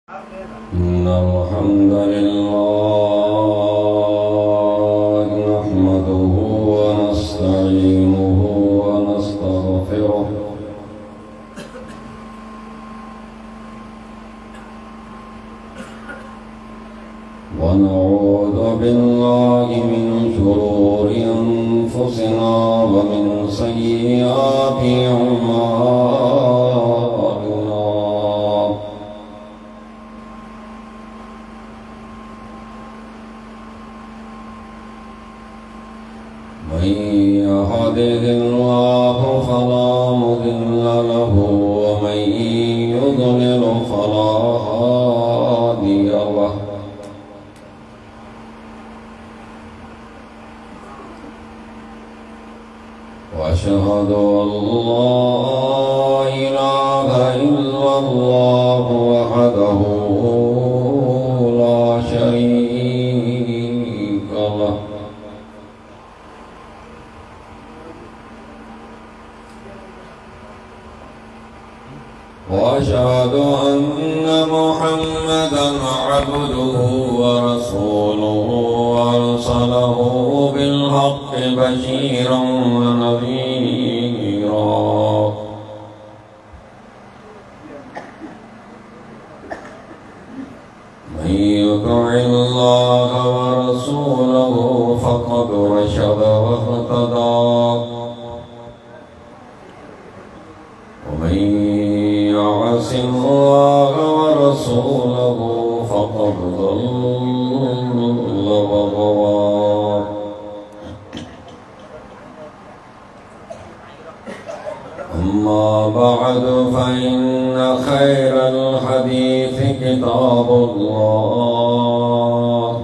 إن الحمد لله نحمده ونستعينه ونستغفره ونعوذ بالله من شرور أنفسنا ومن سيئات أعمالنا من يهده الله فلا مضل له ومن يضلل فلا هادي له وأشهد أن لا إله إلا الله وحده لا شريك له وأشهد أن محمدًا عبده ورسوله أرسله بالحق بشيرًا ونذيرًا من يطع الله ورسوله فقد رشد واهتدى ومن يعص الله ورسوله فقد ضل وغوى أما بعد فإن خير الحديث كتاب الله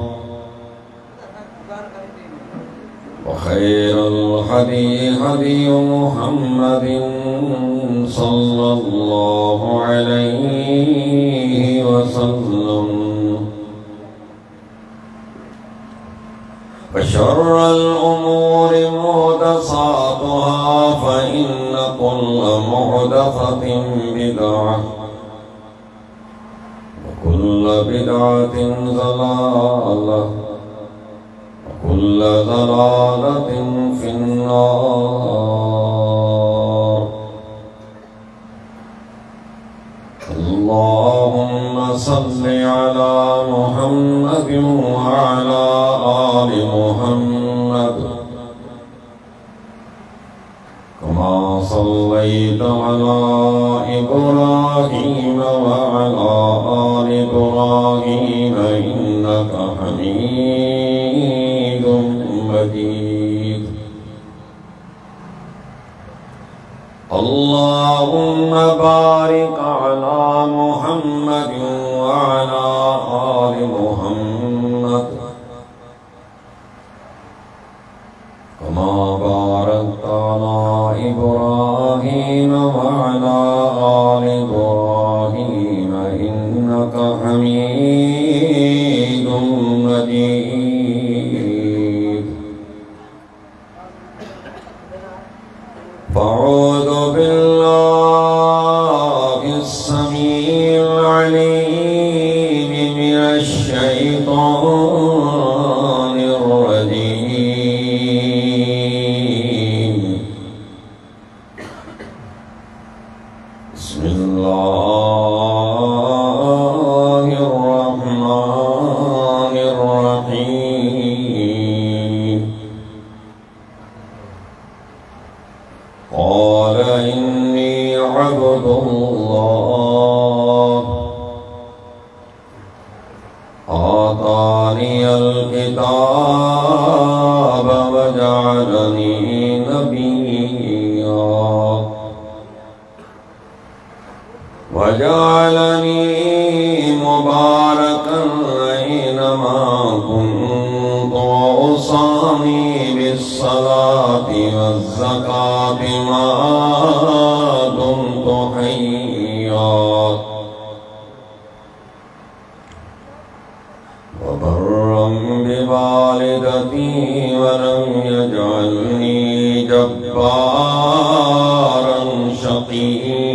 وخير الهدي هدي محمد صلى الله عليه وسلم وشر الأمور محدثاتها فإن كل محدثة بدعة وكل بدعة ضلالة وكل ضلالة في النار اللهم صل على محمد وعلى آل محمد كما صليت على إبراهيم وعلى آل إبراهيم إنك حميد مجيد اللهم بارك على محمد وعلى آل محمد كما باركت على إبراهيم وعلى آل إبراهيم إنك حميد مجيد فأعوذ بالله السميع العليم من الشيطان الرجيم بسم الله الرحمن الرحيم قال إني عبد الله آتاني الكتاب وجعلني نبيا وجعلني مباركا أينما كنت وأوصاني بالصلاة والزكاة ما دمت حيا وبرا بوالدتي ولم يجعلني جبارا شقيا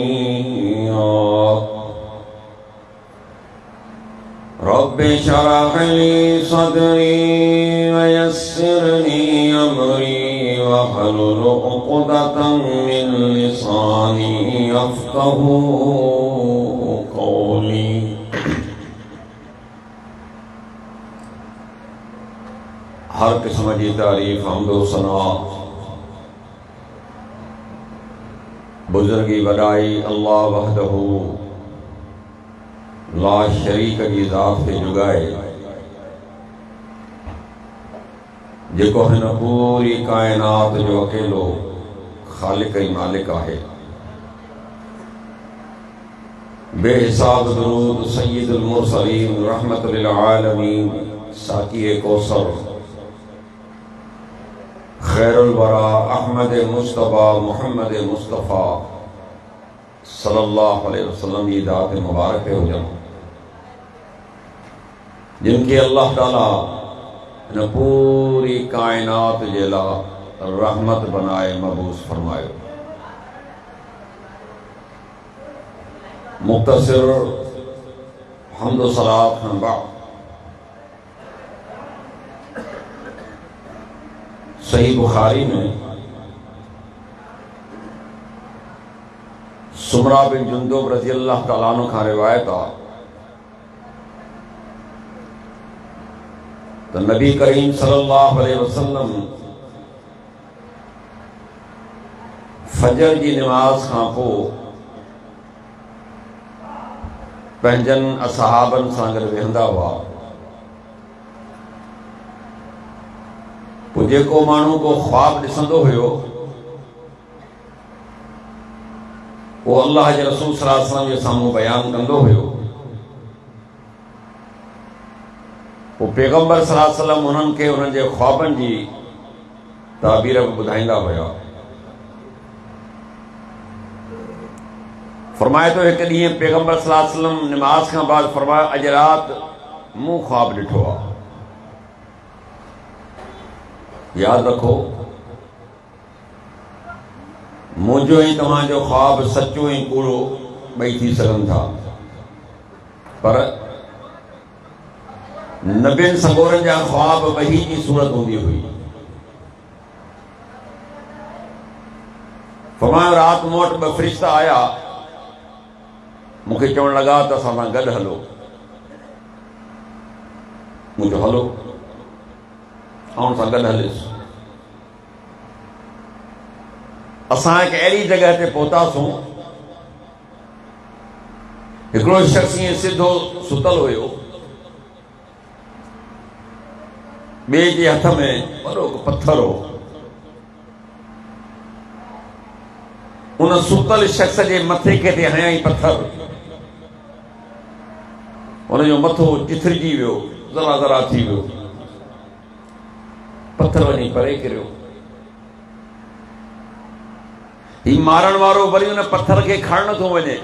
रब्बि शरह ली सदरी वयस्सिर ली अमरी वहलुल उक़दतम मिन लिसानी यफ़क़हू क़ौली। हर किस्म की तारीफ हम्द व सना बुजुर्गी वॾाई अल्लाह वहदहू ला शरीक जी ज़ात खे जुगाए जेको हिन पूरी कायनात जो अकेलो ख़ालिक ऐं मालिक आहे। बेहिसाब दुरूद सय्यदुल मुरसलीन रहमत लिल आलमीन साक़ी कौसर खैरुल वरा अहमद मुस्तफ़ा मुहम्मद मुस्तफ़ा सल्लल्लाहु अलैहि वसल्लम जी दात मुबारक हुजन, जिनके अल्लाह ताला ने पूरी कायनात जे लाइ रहमत बनाए मबूस फरमायो। मुख्तसर हम्द व सलात खां बाद सही बुखारी में सुमरा बिन जुंदुब रज़ी अल्लाह ताला अन्हु खां रिवायत आहे तो नबी करीम सल्लल्लाहु अलैहि वसल्लम फजर की नमाज खां पोइ पंहिंजनि असहाबनि सां गॾु वेहंदा हुआ। पोइ जेको माण्हू को ख्वाब ॾिसंदो हुयो वो अल्लाह जे रसूल सल्लल्लाहु अलैहि वसल्लम जे साम्हूं बयान कंदो हुयो। वो पैगंबर सल्लल्लाहु अलैहि वसल्लम उन्हनि खे उन्हनि जे ख्वाबनि जी ताबीर ॿुधाईंदा हुया। फरमाए तो एक ॾींहुं पैगंबर सल्लल्लाहु अलैहि वसल्लम नमाज खां बाद फरमाया अॼु राति मूं ख्वाब ॾिठो आहे। याद रखो मुंहिंजो ऐं तव्हांजो ख्वाब सचो ऐं कूड़ो ॿई थी सघनि था, पर नबियनि सगोरनि जा ख्वाब वही जी सूरत हूंदी हुई। फरमायो राति मूं वटि ॿ फ़रिश्ता आया, मूंखे चवण लॻा त असां सां गॾु हलो। मूं चयो हलो, आउं सां गॾु हलियुसि। असां हिकु अहिड़ी जॻह ते पहुतासीं, हिकिड़ो शख़्स ईअं सिधो सुतल हुयो, ॿिए जे हथ में वॾो पत्थर हो। उन सुतल शख़्स जे मथे खे ते हयईं पत्थर, उनजो मथो चिथड़जी वियो, ज़रा ज़रा थी वियो, पत्थर वञी परे किरियो। ही मारण वारो वरी उन पत्थर खे खणण नथो वञे,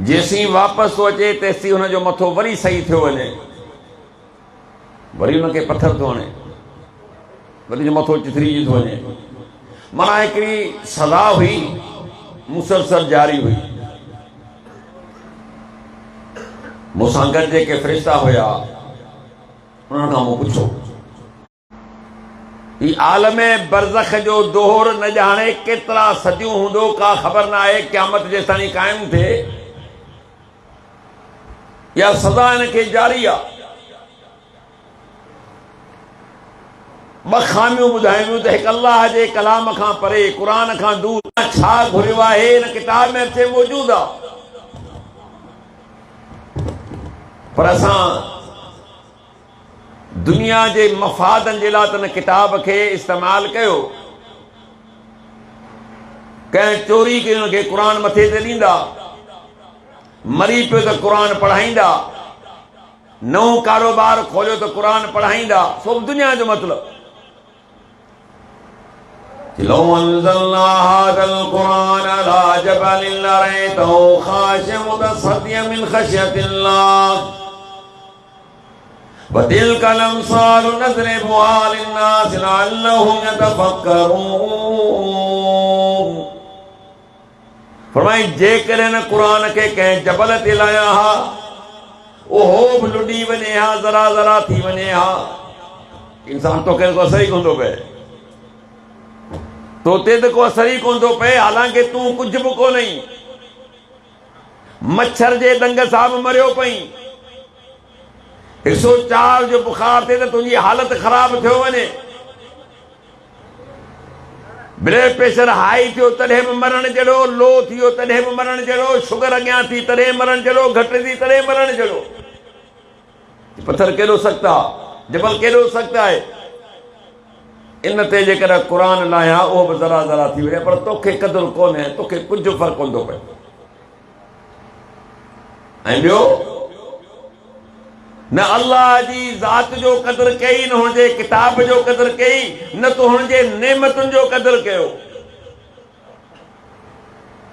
जेसीं वापसि थो अचे तेसीं हुनजो मथो वरी सही थियो वञे, वरी हुनखे पत्थर थो हणे, वरी जो मथो चिथड़जी थो वञे। माना हिकिड़ी सज़ा हुई मुसलसल जारी हुई। मूंसां गॾु जेके फ़रिश्ता हुया उन्हनि खां मूं पुछो ही आलम बरज़ख जो दोहर न ॼाणे केतिरा सदियूं हूंदो, का ख़बर न आहे क़यामत जेसिताईं क़ाइम थिए, या सज़ा हिनखे जारी आहे। ॿ ख़ामियूं ॿुधायूं त हिकु अल्लाह जे कलाम खां परे, क़ुर खां दूर छा घुरियो आहे हिन किताब में अचे मौजूदु आहे, पर असां दुनिया जे मफ़ादनि जे लाइ त हिन किताब खे इस्तेमालु कयो। कंहिं चोरी कई हुनखे क़ुर मथे ते ॾींदा, मरी पियो त क़ुर पढ़ाईंदा, नओं कारोबार खोलियो त क़ुर पढ़ाईंदा, सभु दुनिया जो मतिलबु। لو أنزلنا هذا القرآن على جبل لرأيته خاشعا متصدعا من خشية الله وتلك الأمثال نضربها للناس لعلهم يتفكرون फरमाई जेकॾहिं न क़ुरान खे कंहिं जबल ते लाया हा उहो बि लुॾी वञे हा, ज़रा ज़रा थी वञे हा, इंसान तोखे को असर ई कोन थो पए, तो ते त को असर ई कोन थो पए, हालांकि तूं कुझु बि कोन्हई, मच्छर जे डंग सां बि मरियो पई, 104 जो बुखार थिए त तुंहिंजी हालत ख़राब थियो वञे, ब्लड प्रेशर हाई थियो तॾहिं बि मरण जहिड़ो, लो थियो तॾहिं बि मरण जहिड़ो, शुगर अॻियां थी तॾहिं मरण जहिड़ो, घटि थी तॾहिं मरण जहिड़ो। पत्थर केॾो सख़्तु आहे, जबल केॾो सख़्तु आहे, इन ते जेकॾहिं क़ुरान लाहिया उहो बि ज़रा ज़रा थी वञे, पर तोखे क़दुरु कोन्हे, तोखे कुझु फ़र्क़ु कोन थो पए। ऐं ॿियो, न अल्लाह जी ज़ात जो क़दुरु कई, न हुनजे किताब जो क़दुरु कई, न तो हुनजे नेमतुनि जो क़दुरु कयो।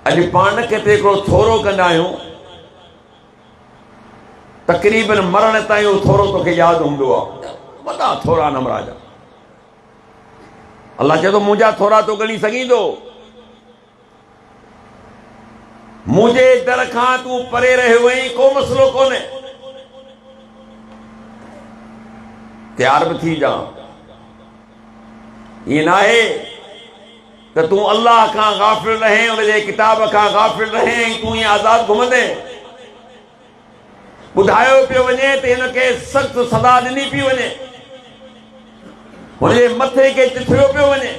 अॼु पाण खे हिकिड़ो थोरो कंदा आहियूं, तक़रीबन मरण ताईं उहो थोरो तोखे यादि हूंदो आहे, वॾा थोरा नमराज। अल्लाह चए थो मुंहिंजा थोरा तो ॻणी सघींदो, मुंहिंजे दर खां तूं परे रहियो वहीं, को मसइलो कोन्हे, तयार बि थी जा। ईअं न आहे त तूं अल्लाह खां गाफ़िल रहे, उनजे किताब खां गाफ़िल रहे, तूं ईअं आज़ाद घुमंदे। ॿुधायो पियो वञे त हिनखे सख़्तु सज़ा ॾिनी पई वञे, हुनजे मथे खे चिथड़ियो पियो वञे।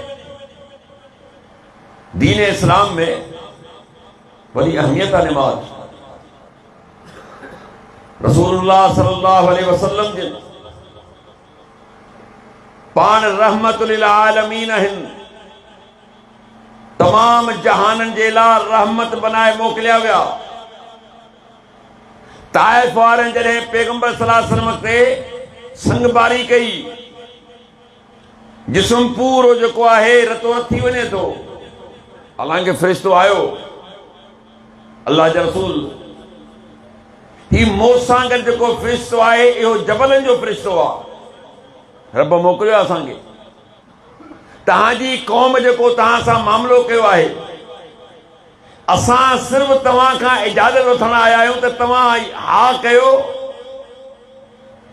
दीन इस्लाम में वॾी अहमियत आहे निमाज़। रसूलुल्लाह सल्लल्लाहु अलैहि वसल्लम जिन पाण रहमतुल लिल आलमीन आहिनि, तमाम जहाननि जे लाइ रहमत बनाए मोकिलिया विया। ताइफ वारनि जॾहिं पैगंबर सल्लल्लाहु अलैहि वसल्लम ते संगबारी कई, जिस्म पूरो जेको आहे रतो रत थी वञे थो, हालांकि फ़रिश्तो आयो, अल्लाह जा रसूल, ही मूंसां गॾु जेको फ़रिश्तो आहे इहो जबलनि जो फ़रिश्तो आहे, रब मोकिलियो असांखे, तव्हांजी क़ौम जेको तव्हां सां मामिलो कयो आहे, असां सिर्फ़ु तव्हां खां इजाज़त वठण आया आहियूं त तव्हां हा कयो।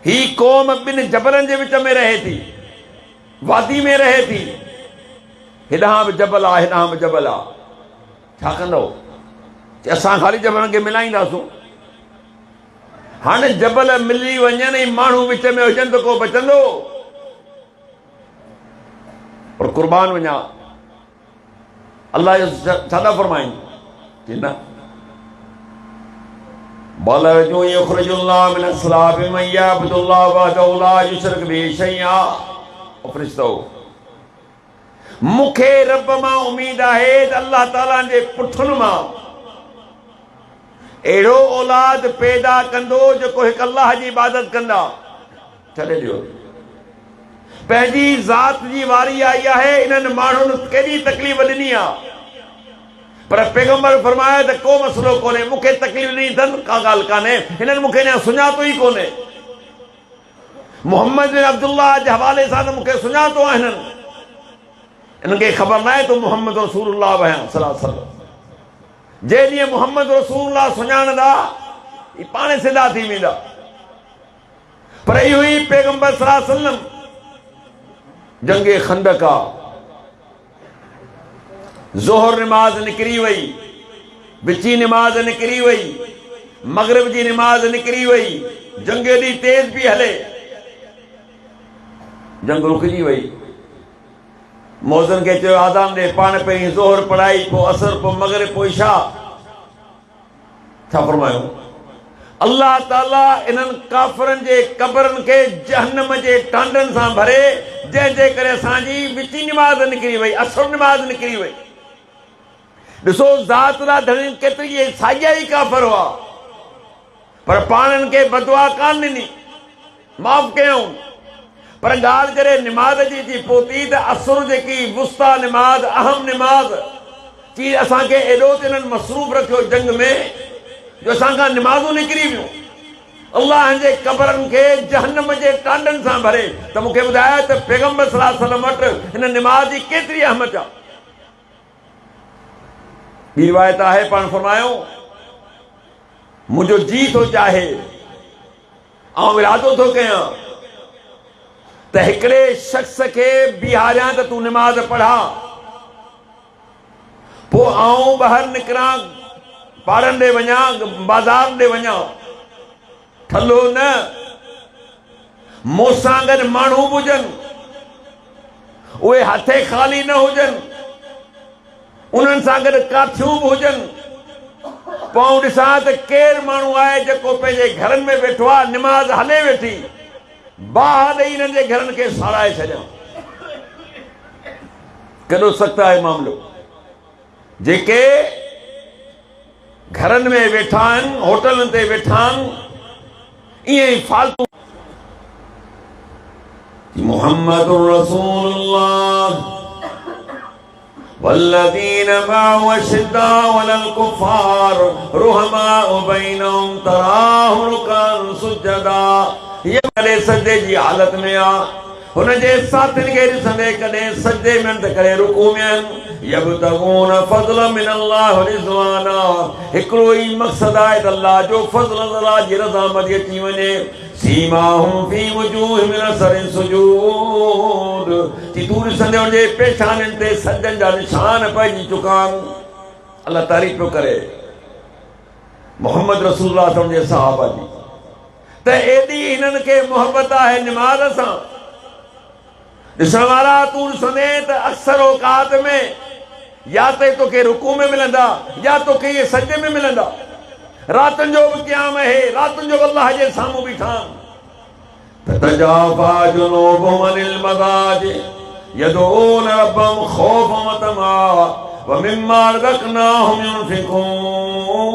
ही क़ौम ॿिनि जबलनि जे विच में रहे थी, वादी में रहे थी, हेॾां बि जबल आहे, हेॾां बि जबल आहे, छा कंदो? असां ख़ाली जबलनि खे मिलाईंदासूं। हाणे जबल मिली वञनि, माण्हू विच में हुजनि त को बचंदो? और कुर्बान वञा, अल्लाह छा था फरमाइनि कि न बलजो युखरिजुल्लाह मिन अस्लाबि मन यअब्दुल्लाह वहदहु ला युशरिक बिही शैआ। फ़रिश्तो, मूंखे रब मां उम्मीद आहे त अल्लाह ताला जे पुठनि मां अहिड़ो औलाद पैदा कंदो जेको हिकु अल्लाह जी इबादत कंदा। छॾे ॾियो, पंहिंजी ज़ात जी वारी आई आहे, इन्हनि माण्हुनि केॾी तकलीफ़ ॾिनी आहे, पर पैगंबर फरमाया त को मसइलो कोन्हे, मूंखे तकलीफ़ ॾिनी अथनि, का ॻाल्हि कान्हे, हिननि मूंखे अञा सुञातो ई कोन्हे। मोहम्मद बिन अब्दुल्लाह जे हवाले सां त मूंखे सुञातो आहे हिननि, इन्हनि खे ख़बर न आहे त मोहम्मद रसूलुल्लाह सल्लल्लाहु अलैहि वसल्लम। जे ॾींहुं मोहम्मद रसूलुल्लाह सुञाणंदा, ही पाणे सिधा थी वेंदा। पर इहो ई पैगंबर सल्लल्लाहु अलैहि वसल्लम जंगे खंदका, ज़ोहर निमाज़ निकिरी वई, विची निमाज़ निकिरी वई, मगरिब जी निमाज़ निकिरी वई, जंग एॾी तेज़ पई हले, जंग रुकिजी वई। मौज़न खे चयो आज़ान ॾे, पाण पहिरीं ज़ोहर पढ़ाई, पोइ असर, पोइ मगरिब, पोइ इशा। छा फरमायो? अल्लाह ताला इन्हनि काफ़िरनि जे क़ब्रनि खे जहन्नम जे टांडनि सां भरे, जंहिंजे करे असांजी विची निमाज़ निकिरी वई, असर निमाज़ निकिरी वई। ॾिसो ज़ात ला धणी केतिरी साॻिया ई काफ़िर हुआ, पर पाणनि खे बदुआ कान ॾिनी, माफ़ कयऊं। पर ॻाल्हि करे निमाज़ जी थी पहुती त असुर जेकी वुस्ता निमाज़, अहम निमाज़ चई, असांखे एॾो त इन्हनि मसरूफ़ रखियो जंग में जो असांखां निमाज़ूं निकिरी वियूं। अल्लाह जे क़ब्रनि खे जहन्नम जे टांडनि सां भरे, त मूंखे ॿुधायो त पैगंबर सल्लल्लाहु अलैहि वसल्लम वटि हिन निमाज़ जी केतिरी अहमियत आहे। ॿी रिवायत आहे पाण फरमायो मुंहिंजो जी थो चाहे ऐं इरादो थो कयां त हिकिड़े शख़्स खे बीहारियां त तूं निमाज़ पढ़ा पोइ आऊं ॿाहिरि निकिरां पाड़नि ॾे वञा बाज़ार ॾे वञा थल्लो न मूंसां गॾु माण्हू बि हुजनि उहे हथे ख़ाली न हुजनि उन्हनि सां गॾु काठियूं बि हुजनि पोइ ॾिसां त केरु माण्हू आहे जेको पंहिंजे घरनि में वेठो आहे निमाज़ हले वेठी बाहि ॾेई हिननि जे घरनि खे साड़ाए छॾियां केॾो सख़्तु आहे मामिलो जेके घरनि में वेठा आहिनि होटलनि ते वेठा आहिनि ईअं ई फालतू मुहम्मदुर रसूलुल्लाह वल्लज़ीन माअहु अशिद्दाउ अलल कुफ़ार रुहमाउ बैनहुम तराहुम रुकअन सुजदा ये कॾहिं सजदे जी हालत में आ हुनजे साथियुनि खे ॾिसंदे कॾहिं सजदे में त कॾहिं रुकू में आहिनि यबतगून फज़लन मिन अल्लाह व रिज़वाना हिकिड़ो ई मक़सदु आहे त अल्लाह जो फज़ल अल्लाह जी रज़ामती अची वञे सीमाहुम फी वजूहिहिम मिन असरि सुजूद कि तूं ॾिसंदे हुनजे पेशानियुनि ते सजदनि जा निशान पइजी चुका आहिनि अल्लाह तारीफ़ पियो करे मोहम्मद रसूलुल्लाह जे सहाबा जी त एॾी हिननि खे मोहबत आहे निमाज़ सां ॾिसण वारा तूं ॾिसंदे त अक्सर औकात में या त तोखे रुकू में मिलंदा या तोखे इहे सजदे में मिलंदा रातुनि जो बि क़याम आहे रातुनि जो अल्लाह जे साम्हूं बीठा ततजाफा जुनूबुहुम अनिल मदाजिअ यदऊन रब्बहुम खौफन व तमआ व मिम्मा रज़क़नाहुम युनफिकून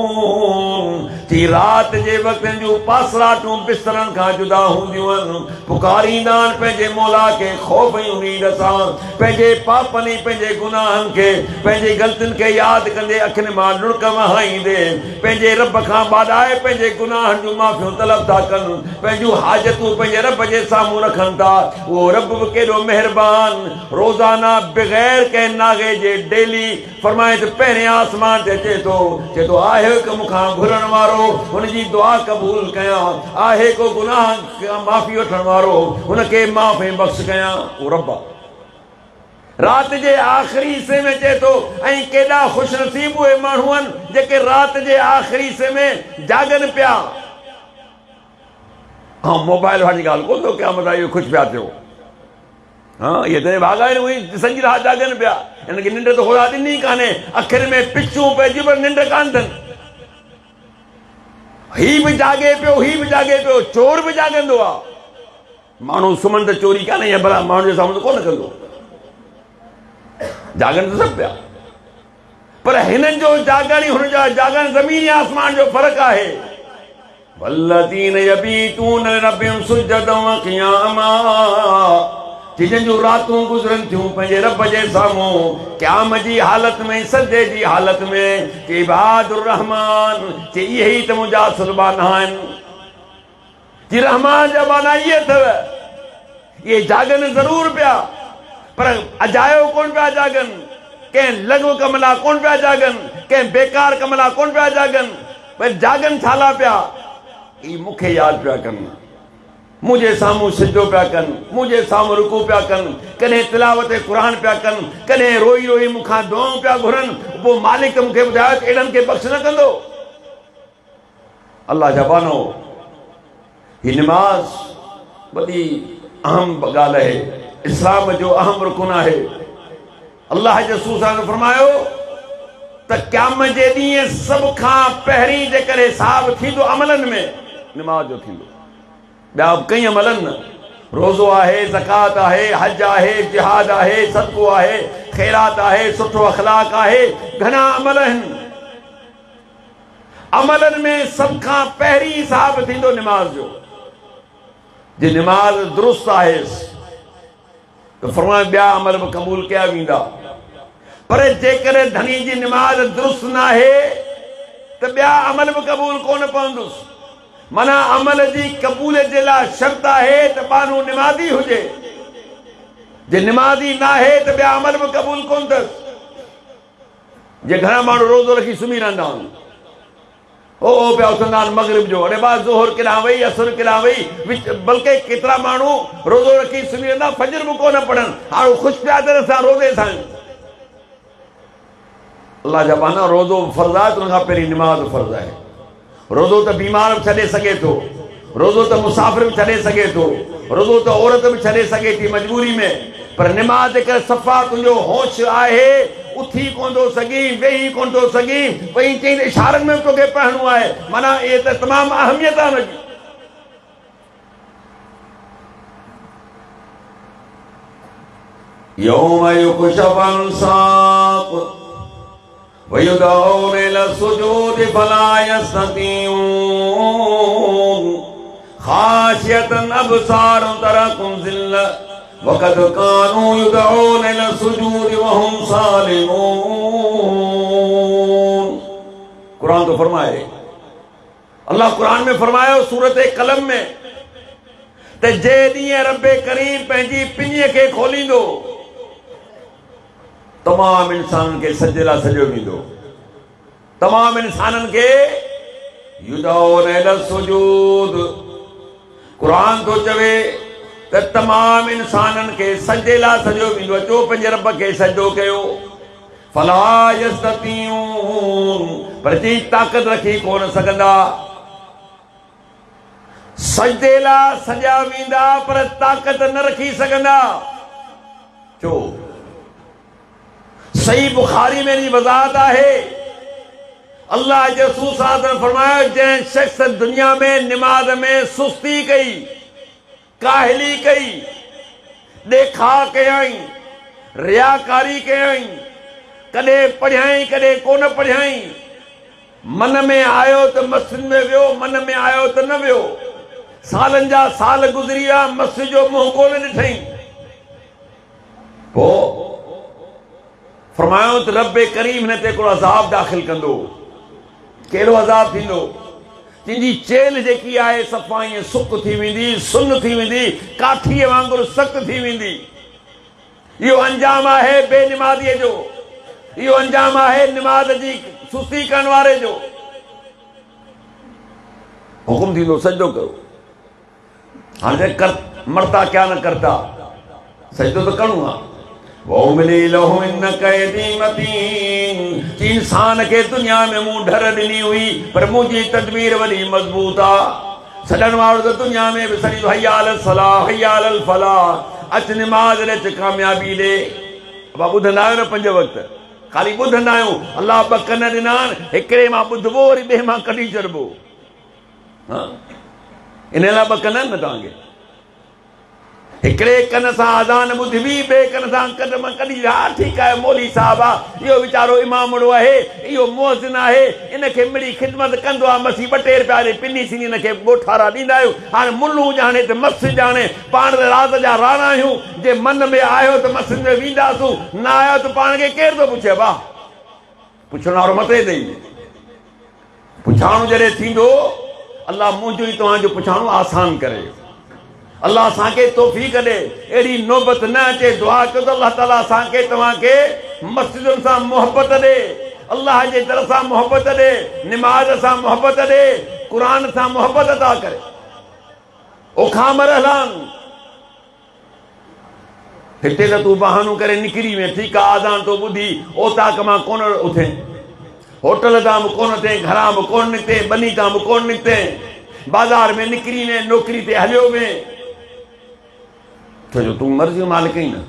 कि रात जे वक़्त जूं पासराटूं बिस्तरनि खां जुदा हूंदियूं आहिनि पुकारींदा आहिनि पंहिंजे मौला खे ख़ौफ़ ऐं उमीद सां पंहिंजे पापनि पंहिंजे गुनाहनि खे पंहिंजे ग़लतियुनि खे यादि कंदे अखियुनि मां लुड़क वहाईंदे पंहिंजे रब खां बाॾाए पंहिंजे गुनाहनि जूं माफ़ियूं तलब था कनि पंहिंजूं हाजतूं पंहिंजे रब जे साम्हूं रखनि था उहो रब बि केॾो महिरबान रोज़ाना बग़ैर कंहिं नागे जे डेली फरमाए त पहिरें आसमान ते अचे थो चए थो आहे हिकु मूंखां घुरण वारो हुनजी दुआ क़बूल कयां आहे को गुनाह माफ़ी वठण वारो हुनखे माफ़ ऐं बख़्श कयां उहो रब आहे रात जे आख़िरी हिसे में चए थो ऐं केॾा ख़ुशनसीब उहे माण्हू आहिनि जेके रात जे आख़िरी हिसे में जागनि पिया हा मोबाइल वारी ॻाल्हि कोन थो कयां मतिलबु इहो ख़ुशि पिया थियो हाँ इहे त भाॻ आहिनि उहे सॼी राति जागनि पिया हिनखे निंड त खुदा ॾिनी कान्हे अखियुनि में पिचूं पइजी पर निंड कान अथनि ही बि जागे पियो ही बि जागे पियो चोर बि जागंदो आहे माण्हू सुम्हनि त चोरी कान्हे या भला माण्हू जे साम्हूं त कोन कंदो जागनि त सभु पिया पर हिननि जो जागण ई हुनजा जागण ज़मीन आसमान जो फ़र्क़ु आहे वल्लज़ीन यबीतून लिरब्बिहिम सुजदन व क़ियामा जंहिंजूं रातूं गुज़रनि थियूं पंहिंजे रब जे साम्हूं क़याम जी हालत में सजदे जी हालत में कि इबादुर रहमान कि इहे ई त मुंहिंजा सुलबाना आहिनि कि रहमान जा माना इहे अथव इहे जागनि ज़रूर पिया पर अजायो कोन पिया जागनि कंहिं लघु कम लाइ कोन पिया जागनि कंहिं बेकार कम लाइ कोन पिया जागनि पर जागनि छा लाइ पिया ई मूंखे यादि पिया कनि मुझे सामू सिजो पिया कनि मुझे साम्हूं रुकू पिया कनि कॾहिं तिलावत क़ुरान पिया कनि कॾहिं रोई रोई मूंखां दुआऊं पिया घुरनि पोइ मालिक मूंखे ॿुधायो त अहिड़नि खे बख़्श न कंदो अल्लाह जा बानो ही निमाज़ वॾी अहम ॻाल्हि आहे इस्लाम जो अहम रुकन आहे अल्लाह जे रसूल सां फरमायो त क़यामत जे ॾींहुं सभ खां पहिरीं जेकर हिसाब थींदो अमलनि में निमाज़ जो थींदो ॿिया कई अमल न रोज़ो आहे ज़कात आहे हज आहे जिहाद आहे सदको आहे ख़ैरात आहे सुठो अख़लाक आहे घणा अमल आहिनि अमलनि में सभ खां पहिरीं हिसाब थींदो निमाज़ जो जे निमाज़ दुरुस्त आहे त फरमाए ॿिया अमल बि क़बूल कया वेंदा पर जेकर धनी जी निमाज़ दुरुस्त न आहे त ॿिया अमल बि क़बूल कोन पवंदुसि माना अमल जी क़बूल जे लाइ शर्त आहे त माण्हू निमाज़ी हुजे जे निमाज़ी न आहे त ॿिया अमल बि क़बूल कोन अथसि जे घणा माण्हू रोज़ो रखी सुम्ही रहंदा आहिनि, ओ पिया उथंदा आहिनि मग़रिब जो, अड़े बा ज़ोहर किॾां वई, असुर किॾां वई, बल्कि केतिरा माण्हू रोज़ो रखी सुम्ही रहंदा, फजर बि कोन पढ़नि, हाणे ख़ुशि पिया थियनि असां रोज़े सां। अल्लाह जा बाना रोज़ो फ़र्ज़ु आहे, त हुन खां पहिरीं निमाज़ फ़र्ज़ु आहे। रोज़ो त बीमार बि छॾे सघे थो, रोज़ो त मुसाफ़िर बि छॾे सघे थो, रोज़ो त औरत बि छॾे सघे थी मजबूरी में, पर निमाज़ जे करे सफ़ा तुंहिंजो होश आहे, उथी कोन थो सघीं, वेही कोन थो सघीं, वई चई इशारनि में तोखे पढ़णो आहे, माना इहे त तमामु अहमियत आहे हुनजी। यौम युकशफुल साक़ वयुदऊन इला सुजूद फला यस्ततीऊन खाशियतन अबसारुन तरकुम ज़िल्ला वक़द कानू युदऊन इला सुजूद वहुम सालिमून। कुरान तो फरमाए, अल्लाह कुरान में फरमायो सूरत कलम में, त जे ॾींहुं रब करीम पंहिंजी पिञीअ खे खोलींदो, तमाम इंसाननि खे सजेला सॼो वेंदो, तमाम इंसाननि खे युदऊन इला सुजूद। कुरान तो चवे त तमाम इंसाननि खे सजेला सॼो वेंदो, अचो पंहिंजे रब खे सजदो कयो। फला यस्ततीऊन, पर जी ताक़त रखी कोन सघंदा। सजेला सॼा वेंदा पर ताक़त न रखी सघंदा। छो? सही बुखारी में जी वज़ाहत आहे, अल्लाह जे रसूल सल्लल्लाहु अलैहि वसल्लम फरमायो, जंहिं शख़्स दुनिया में निमाज़ में सुस्ती कई, काहिली कई, ॾेखा कयई, रियाकारी कयई, कॾहिं पढ़ियाई कॾहिं कोन पढ़ियाई, मन में आयो त मस्जिद में वियो, मन में आयो त न वियो, सालनि जा साल गुज़री विया, मस्जिद जो मुंहुं कोन ॾिठई, पोइ फरमायो त रब करीम हिन ते हिकिड़ो अज़ाब दाख़िल कंदो। कहिड़ो अज़ाब थींदो? तुंहिंजी चेल जेकी आहे सफ़ा ईअं सुक थी वेंदी, सुन थी वेंदी, काठीअ वांगुरु सख़्त थी वेंदी। इहो अंजाम आहे बेनिमाज़ीअ जो, इहो अंजाम आहे निमाज़ जी सुस्ती करण वारे जो। हुकुम थींदो सजदो कयो, हाणे कर मरता क्या न करता, सजदो तो करणो आहे। इंसान के दुनिया में मूं ढर ॾिनी हुई, पर मुंहिंजी तदबीर वॾी मज़बूत आहे। सॾण वारो त दुनिया में बि सॼी हैया अलल सलाह, हैया अलल फलाह, अच निमाज़ ॾे अच कामयाबी ॾे। बाबा ॿुधंदा आहियो न 5 वक़्त, ख़ाली ॿुधंदा आहियूं। अल्लाह 2 कन ॾिना आहिनि, हिकिड़े मां ॿुधबो वरी ॿिए मां कढी छॾिबो। इन लाइ 2 कन आहिनि न तव्हांखे। हिकिड़े कन सां अज़ान ॿुधबी, ॿिए कन सां कॾहिं मां कढी। हा ठीकु आहे, मौली साहब आहे, इहो वीचारो इमामड़ो आहे, इहो मुअज़िन आहे, इनखे मिड़ी ख़िदमत कंदो आहे, मसी 2 टे रुपया पिनी सिनी हिनखे ॻोठारा ॾींदा आहियूं। हाणे मुल्लू ॼाणे त मस्जिद ॼाणे, पाण त राति जा राणा आहियूं। जे मन में आयो त मस्जिद में वेंदासूं, न आयो त पाण खे केरु थो पुछे? भाउ पुछण वारो मथे अथई। पुछाणो जॾहिं थींदो, अल्लाह मुंहिंजो ई तव्हांजो पुछाणो आसान करे। अल्लाह असांखे तौफ़ीक़ ॾे, अहिड़ी नौबत न अचे। दुआ कयो त अल्लाह ताला असांखे तव्हांखे मस्जिदुनि सां मोहबत ॾे, अल्लाह जे दर सां मोहबत ॾे, निमाज़ सां मोहबत ॾे, क़ुरान सां मोहबत अदा करे। ओखा मरहलान हिते त तूं बहानो करे निकिरी वञे, ठीकु आहे, आज़ान तो ॿुधी, ओताक मां कोन उथे, होटल तां बि कोन थिए, घरां बि कोन निकिते, बनी तां बि कोन निकिते, बाज़ार में निकिरी वञे, नौकिरी ते हलियो वञे। छो जो तूं मर्ज़ी मालिक ई न।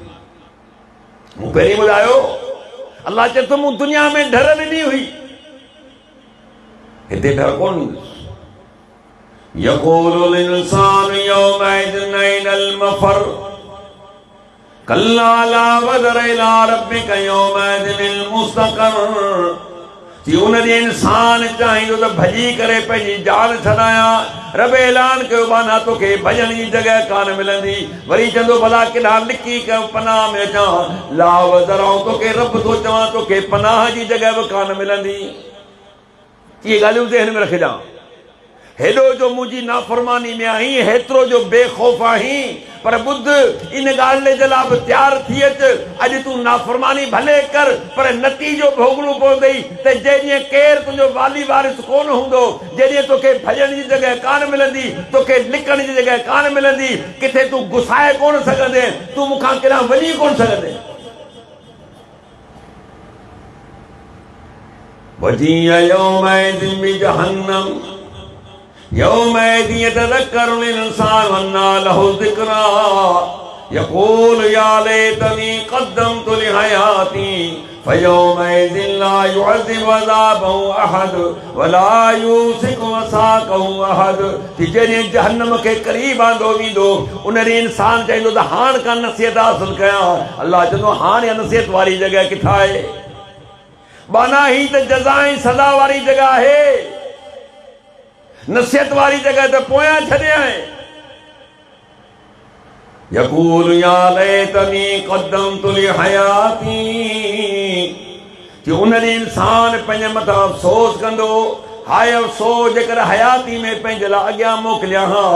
मूं पहिरीं ॿुधायो, अल्लाह चए थो मूं दुनिया में ढर ॾिनी हुई, हिते ढर कोन ॾींदुसि। यक़ूलुल इंसानु यौमइज़िन अइनल मफ़र कल्ला ला वज़र इला रब्बिका यौमइज़िनिल मुस्तक़र। उन ॾींहुं इंसान चाहींदो त भॼी करे पंहिंजी जान छॾायां, रब ऐलान कयो बाना तोखे भॼण जी जॻह कान मिलंदी। वरी चवंदो भला केॾांहुं लिकी कयो पनाह में अचां, ला वज़र, तोखे रब थो चवां तोखे पनाह जी जॻह बि कान मिलंदी। इहे ॻाल्हियूं ज़हन में रखजांइ। हेॾो जो मुंहिंजी नाफ़रमानी में आहीं, हेतिरो जो बेखौफ़ आहीं, पर ॿुध इन ॻाल्हि जे लाइ बि तयारु थी अचु। अॼु तूं नाफ़रमानी भले कर, पर नतीजो भोगणो पवंदई त जंहिं केरु तुंहिंजो वाली वारिस कोन हूंदो, जॾहिं तोखे भॼण जी जॻह कान मिलंदी, तोखे लिकण जी जॻह कान मिलंदी, किथे तूं गुसाए कोन सघंदे, तूं मूंखां केॾां वञी कोन सघंदे। वजीअ यौमइज़िन बिजहन्नम यौमइज़िन यतज़क्करुल इंसानु वअन्ना लहु ज़िक्रा यक़ूलु या लैतनी क़द्दमतु लिहयाती फयौमइज़िन ला युअज़्ज़िबु अज़ाबहु अहद वला यूसिकु वसाक़हु अहद। जॾहिं जहन्नम खे क़रीब आंदो वेंदो, उन ॾींहुं इंसानु चवंदो त हाणे का नसीहत हासिल कयां। अल्लाह चवंदो हाणे नसीहत वारी जॻह किथां आहे? बाना ही त जज़ा ऐं सज़ा वारी जॻह आहे, नसीहत वारी जॻह त पोयां छॾियां। यक़ूलु या लैतनी क़द्दमतु लिहयाती, उन ॾींहुं इंसानु पंहिंजे मथां अफ़सोस कंदो, हाय अफ़सोस जेकर हयाती में पंहिंजे लाइ अॻियां मोकिलिया हा।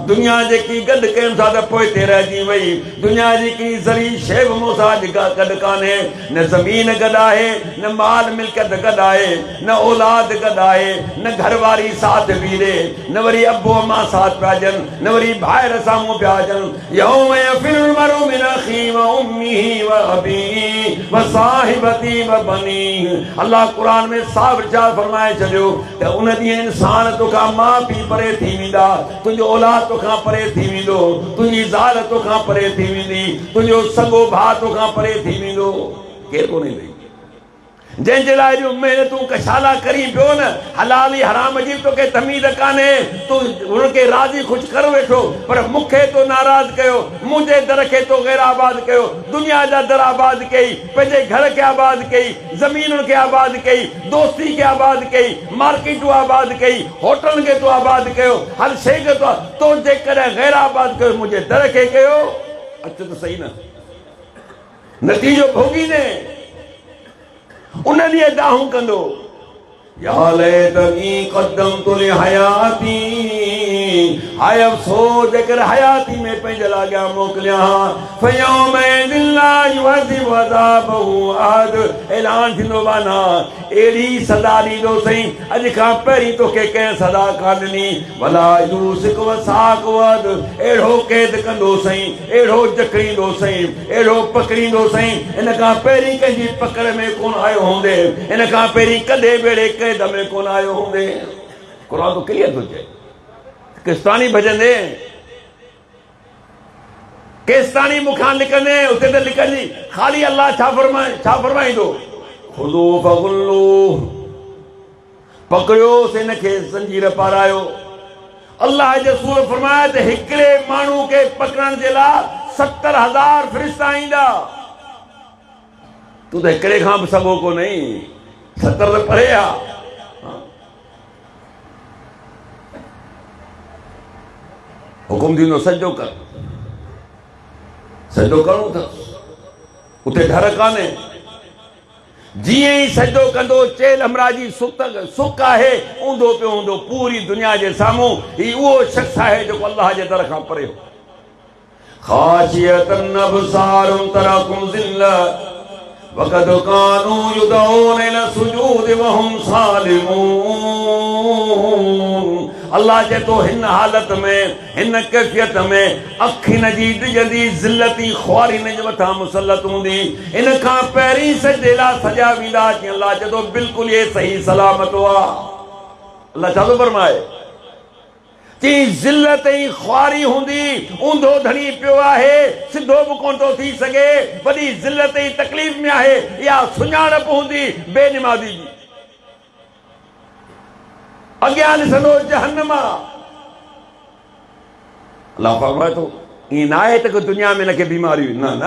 दुनिया जेकी गॾु कयूं था त पोइ ते रहिजी वई। दुनिया जी हिकिड़ी ज़री शइ बि मूंसां गॾु कान्हे, न ज़मीन गॾु आहे, न माल मिल्कियत गॾु आहे, न औलाद गॾु आहे, न घरवारी साथ बीहे, न वरी अबो अम्मा साथ पिया ॾियनि, न वरी भाइर साम्हूं पिया अचनि। यौम यफ़िरुल मरउ मिन अख़ीहि व उम्मिहि व अबीहि व साहिबती व बनीहि। अल्लाह क़ुरान में साफ़ इरशाद फरमाए छॾियो त उन ॾींहुं इंसान तोखां माउ पीउ परे थी वेंदा, तुंहिंजो औलाद तोखां परे थी वेंदो, तुंहिंजी ज़ाल तोखां परे थी वेंदी, तुंहिंजो सॻो भाउ तोखां परे थी वेंदो। केरु कोन्हे ॾेई जंहिंजे लाइ जो महिनतूं कशाला करी पियो न, हलाली हराम जी तोखे तमीज़ कान्हे, तूं हुनखे राज़ी ख़ुशि करे वेठो, पर मूंखे तो नाराज़ कयो, मुंहिंजे दर खे तो गैर आबाद कयो। दुनिया जा दर आबाद कई, पंहिंजे घर खे आबाद कई, ज़मीनुनि खे आबाद कई, दोस्ती खे आबाद कई, मार्केटूं आबाद कई, होटल खे तो आबाद कयो, हर शइ खे तो जेकॾहिं गैर आबाद कयो, मुंहिंजे दर खे कयो, अच त सही न, नतीजो भोगींदे। उन ॾींहुं दाहूं कंदो, या लैतनी क़द्दमतु लिहयाती, हाय अफ़सोस जेकर हयाती में पंहिंजे लाइ अॻियां मोकिलिया हा। फयौमइज़िन ला युअज़्ज़िबु अज़ाबहु अहद। ऐलान थींदो बाना अहिड़ी सज़ा ॾींदो सही, अॼु खां पहिरीं तोखे कंहिं सज़ा कान ॾिनी। वला यूसिकु वसाक़हु अहद, अहिड़ो क़ैद कंदो सही, अहिड़ो जकड़ींदो सही, अहिड़ो पकड़ींदो सही, इन खां पहिरीं कंहिंजी पकड़ में कोन आयो हूंदे, इन खां पहिरीं कॾहिं बेड़े क़ैद में कोन आयो हूंदे। क़ुरान तो क्लियर थो चए। केसिताणी भॼंदे, केसिताणी मूंखां लिकंदे, उते त लिकंदी ख़ाली अल्लाह छा फरमाईंदो, ख़ुदू फग़ुल्लू, पकड़ियोसि हिनखे ज़ंजीर पारायो। अल्लाह जे रसूल फरमाया त हिकिड़े माण्हू खे पकड़ण जे लाइ 70,000 फ़रिश्ता ईंदा। तूं त हिकिड़े खां बि सघो को नहीं, 70 त परे आहे। हुकुम थींदो सजो कर, सजो करणो अथसि, उते डर कान्हे। जीअं ई सजो कंदो, चेल हमरा जी सुख आहे, ऊंधो पियो हूंदो पूरी दुनिया जे साम्हूं। ही उहो शख़्स आहे जेको अल्लाह जे दर खां परे हो। ख़ाशियतन अबसारुन तराकुम ज़िल्ला वक़द कानू युदऊन इला सुजूद वहुम सालिमून। अल्लाह चए थो हिन हालत में, हिन कैफ़ियत में अखियुनि जी डिॼंदी ज़िल्लती ख़्वारी हिन जे मथां मुसलत हूंदी। इन खां पहिरीं सजे लाइ सॼा वेंदा। जीअं अल्लाह चए थो बिल्कुलु इहे सही सलामत हुआ। अल्लाह छा थो फरमाए, चई ज़िल्लत ऐं ख़्वारी हूंदी, ऊंधो धणी पियो आहे, सिधो बि कोन थो थी सघे, वॾी ज़िल्लत ऐं तकलीफ़ में आहे। इहा सुञाणप हूंदी बेनिमाज़ी जी। अॻियां ॾिसंदो जहन्नम। अल्लाह फरमाए थो ईअं न आहे त दुनिया में हिनखे बीमारियूं, न न,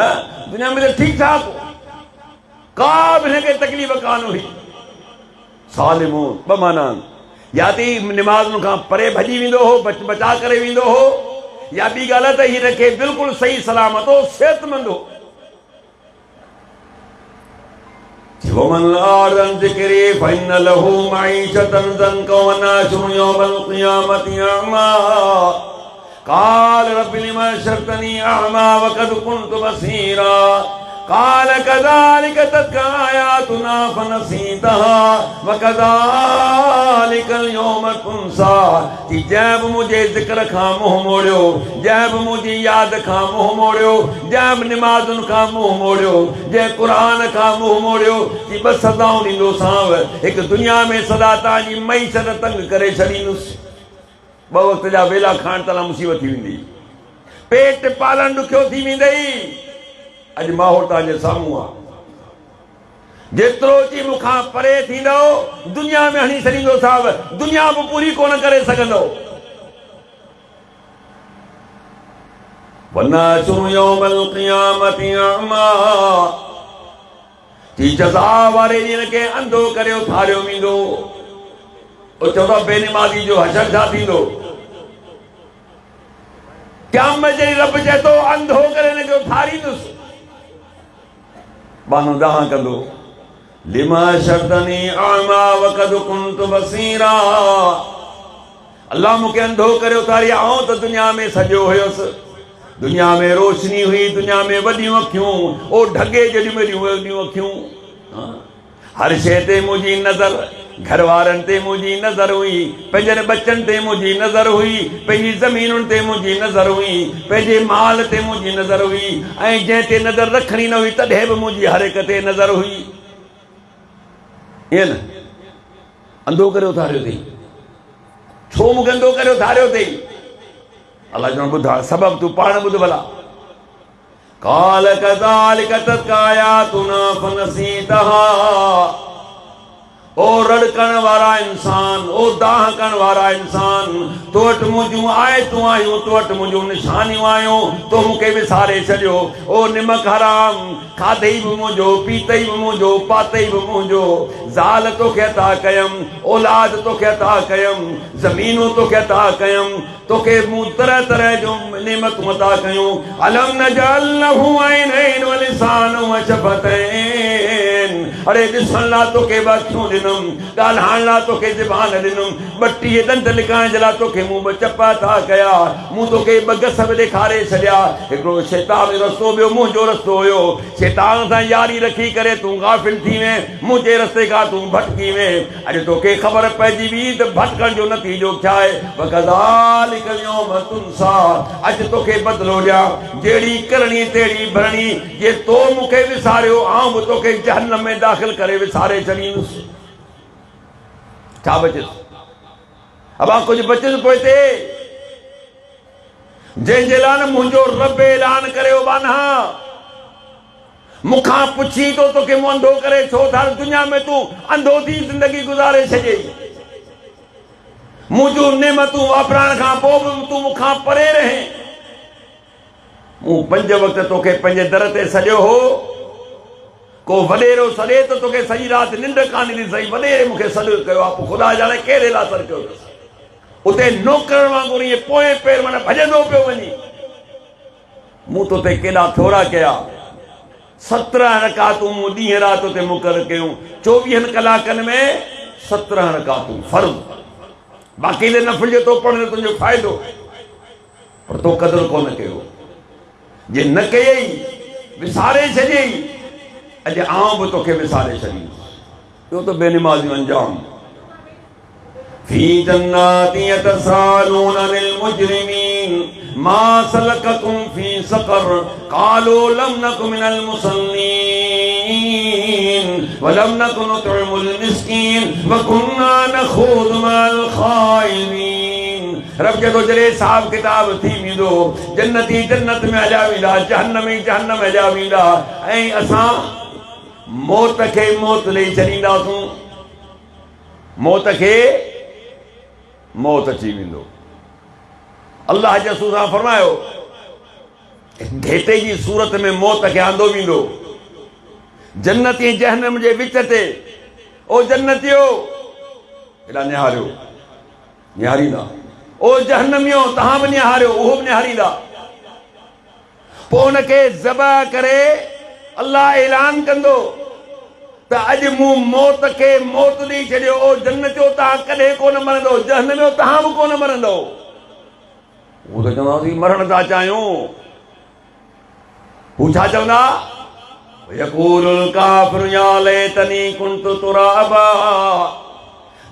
दुनिया में त ठीकु ठाक, का बि हिनखे तकलीफ़ कान हुई। सालिमून ॿ माना आहिनि, या त निमाज़ुनि खां परे भॼी वेंदो हो, बचा करे वेंदो हो, या ॿी ॻाल्हि त हिनखे बिल्कुलु सही सलामत हो, सिहतमंद हो। ومن أعرض عن ذكري فإن له معيشة ضنكا ونحشره يوم القيامة أعمى قال رب لما حشرتني أعمى وقد كنت بصيرا قال كذلك أتتك آياتنا فنسيتها وكذلك اليوم تنسى कि जब मुझे जिक्र खां मुंह मोड़ियो जब मुझे याद खां मुंह मोड़ियो जब निमाज़ुनि खां मुंह मोड़ियो जंहिं क़ुरान खां मुंह मोड़ियो कि बस सदाऊं ॾींदोसांव हिकु दुनिया में सदा तव्हांजी मईशत तंग करे छॾींदुसि ॿ वक़्त जा वेला खाइण तला मुसीबत थी वेंदी पेट पालण ॾुखियो थी वेंदई अॼु माहौल तव्हांजे साम्हूं आहे जेतिरो चई मूंखां परे थींदो दुनिया में हणी छॾींदोसांव दुनिया बि पूरी कोन करे सघंदो वनहशुरु यौमल क़ियामति अअमा की जज़ा वारे ॾींहं खे अंधो करे उथारियो वेंदो चवंदो बेनिमाज़ी जो हशर छा थींदो क़यामत जे रब चए थो अंधो करे हिनखे उथारींदुसि बानो दाह कंदो लिमा हशरतनी अअमा वक़द कुंतु बसीरा अल्लाह मूंखे अंधो करे उथारी आऊं त दुनिया में सॼो हुयुसि दुनिया में रोशनी हुई दुनिया में वॾियूं अखियूं ओ ढगे जॾहिं वॾियूं अखियूं हर शइ ते मुंहिंजी नज़र घर वारनि ते मुंहिंजी नज़र हुई पंहिंजनि बचनि ते मुंहिंजी नज़र हुई पंहिंजी ज़मीनुनि ते मुंहिंजी नज़र हुई पंहिंजे माल ते मुंहिंजी नज़र हुई ऐं जंहिं ते नज़र रखणी न हुई तॾहिं बि मुंहिंजी हर हिक ते नज़र हुई ईअं न अंधो करे उथारियो अथई छो मूंखे अंधो करे उथारियो अथई अलाह चवणु ॿुधा सबबु तूं पाण ॿुध भला قال كذلك أتتك آياتنا فنسيتها ओ रड़कण वारा इंसान ओ दाह करण वारा इंसान तो वटि मुंहिंजूं आयतूं आयूं तो वटि मुंहिंजूं निशानियूं आयूं तो मूंखे विसारे छॾियो ओ निमक हराम खाधई बि मुंहिंजो पीतई बि मुंहिंजो पातई बि मुंहिंजो ज़ाल तोखे अता कयमि औलाद तोखे अता कयमि ज़मीनूं तोखे अता कयमि तोखे मूं तरह तरह जूं नेमतूं अता कयूं अलम नजअल लहू ऐनैन व लिसानन व शफ़तैन अरे ॾिसण लाइ तोखे ॿ अखियूं ॾिनुमि ॻाल्हाइण लाइ तोखे ज़बान ॾिनुमि 32 ॾंद लिकाइण जे लाइ तोखे मूं ॿ चपा था कया मूं तोखे 2 गस बि ॾेखारे छॾिया हिकिड़ो शैतान जो रस्तो ॿियो मुंहिंजो रस्तो हुयो शैतान सां यारी रखी करे तूं गाफ़िल थी वएं मुंहिंजे रस्ते खां तूं भटकी वएं अॼु तोखे ख़बर पइजी वई त भटकण जो नतीजो छा आहे वकज़ालिकल यौम तुनसा अॼु तोखे बदिलो ॾियां जहिड़ी करणी तहिड़ी भरणी जे तो मूंखे विसारियो आऊं बि तोखे जहन्नम में दाख़िल करे विसारे छॾींदुसि छा बचिस अब कुछ बचिस पोइते जंहिंजे लाइ न मुंहिंजो रब ऐलान करे बाना मूंखां पुछी तो तोखे मूं अंधो करे छो था दुनिया में तूं अंधो थी ज़िंदगी गुज़ारे छॾे मुंहिंजूं नेमतूं वापराइण खां पोइ बि तूं मूंखां परे रहे मूं 5 वक़्त तोखे पंहिंजे दर ते सॼो हो को वॾेरो सॾे त तोखे सॼी राति निंड कान ईंदी सही वॾेरे मूंखे सॾु कयो आहे पोइ ख़ुदा ॼाणे कहिड़े लाइ सॾु कयो उते नौकरनि वांगुरु ईअं पोएं पेर माना भॼंदो पियो वञी मूं तोते केॾा थोरा कया 17 रकातूं मूं ॾींहं राति उते मुक़ररु कयूं 24 कलाकनि में 17 रकातूं फ़र्ज़ बाक़ी ते नफ़िल जो तो पढ़ण तुंहिंजो फ़ाइदो पर तो क़दुरु कोन कयो जे न कयई विसारे छॾियई अॼु आऊं बि तोखे विसारे छॾींदुसि इहो त बेनिमाज़ियूं अंजाम फी जन्नाति यतसालून अनिल मुजरिमीन मा सलककुम फी सक़र क़ालू लम नकु मिनल मुसल्लीन व लम नकु नुतइमुल मिस्कीन व कुन्ना नख़ूदु मअल ख़ाइनीन रब जो जॾहिं हिसाब किताब थी वेंदो जन्नती जन्नत में हलिया वेंदा जहन्नमी जहन्नम में हलिया वेंदा ऐं असां मौत खे मौत ॾेई छॾींदासूं मौत खे मौत अची वेंदो अल्लाह जे रसूल सां फरमायो घेटे जी सूरत में मौत खे आंदो वेंदो जन्नती जहन्नम जे विच ते ओ जन्नतियो एॾा निहारियो निहारींदा ओ जहन्नमियो तव्हां बि निहारियो उहो बि निहारींदा पोइ हुनखे ज़बह करे अल्लाह ऐलान कंदो त अॼु मूं मौत खे मौत ॾेई छॾियो, ओ जन्नत जो तव्हां कॾहिं कोन मरंदो, जहन्नम जो तव्हां बि कोन मरंदो। हू त चवंदासीं मरण था चाहियूं। हू छा चवंदा? यक़ूलुल काफ़िरु या लैतनी कुन्तु तुराबा।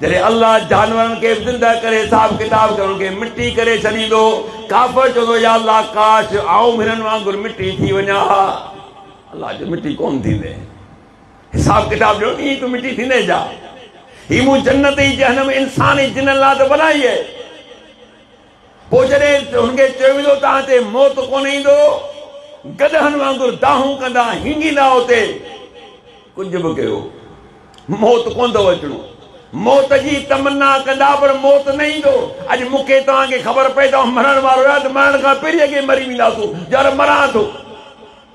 जॾहिं अल्लाह जानवरनि खे ज़िंदा करे हिसाब किताब करे उनखे मिटी करे छॾींदो, काफ़िर चवंदो या अल्लाह काश आऊं हिननि वांगुरु मिटी थी वञा। अल्लाह जो मिटी कोन थींदे, हिसाब किताब जो ईअं तूं मिटी थींदे जा। ही मूं जन्नत ई जहन्नम इंसान ई जिन लाइ त बनाई आहे। पोइ जॾहिं हुनखे चयो वेंदो तव्हां ते मौत कोन ईंदो, गदहनि वांगुरु दाहूं कंदा हिंगींदा हुते, कुझु बि कयो मौत कोन थो अचणो। मौत जी तमन्ना कंदा पर मौत न ईंदो। अॼु मूंखे तव्हांखे ख़बर पए त मरण वारो आहे त मरण खां पहिरीं अॻे मरी वेंदासूं, यार मरां थो।